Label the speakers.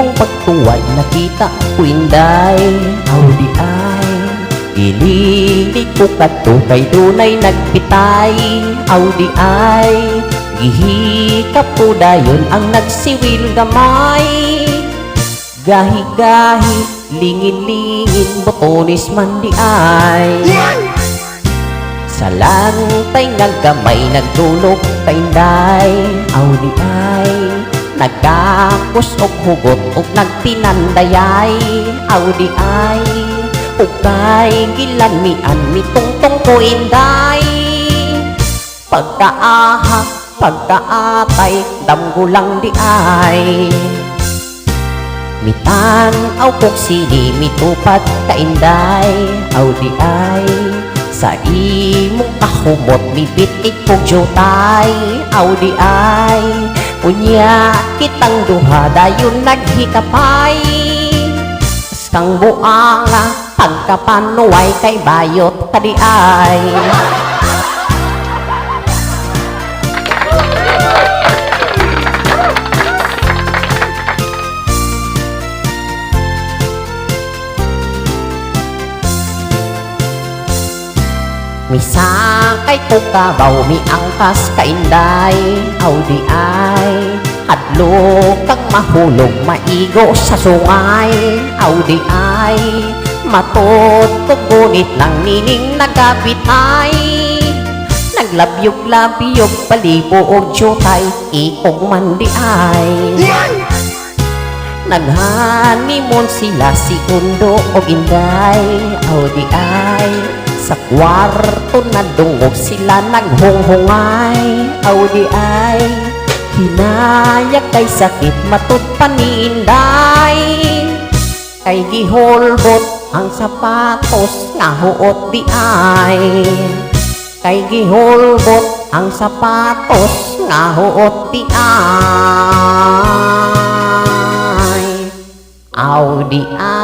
Speaker 1: mong pagtuwad nakita ko inday. Aw di ay ililig ko kadto kay dunay nagpitay. Aw di ay gihikap ko dayon ang nagsiwil gamay. Gahi-gahi lingin-lingin botones man di ay. Sa lantay nga gamay nagdulog kainday. Aw di ay nagkakos og hugot og nagtinandayay. Aw di ay ukay gilanmian mitungtong ko inday. Pagkaaha pagkaatay damgo lang di ay. Mitanaw kog sini mitupad kainday. Aw di ay sa imong kahumot mibit ikog jutay. Aw di ay unya kitang duha dayon naghikapay. Kang buanga pagkapanuway kay bayot kadi ay. Misakay ko kabaw miangkas kainday. Aw di ay hadlo kang mahulog maigo sa sungay. Aw di ay matod ko gunit lang nining nagapitay. Naglabyog-labyog palibo og jutay ikog man di ay. Naghanimon sila si Undo og inday. Aw di ay sa kwarto na dungog sila naghunghungay. Aw di ay hinayag kay sakit matud paninday. Kay giholbot ang sapatos nga huot di ay. Kay giholbot ang sapatos nga huot di ay. Aw di ay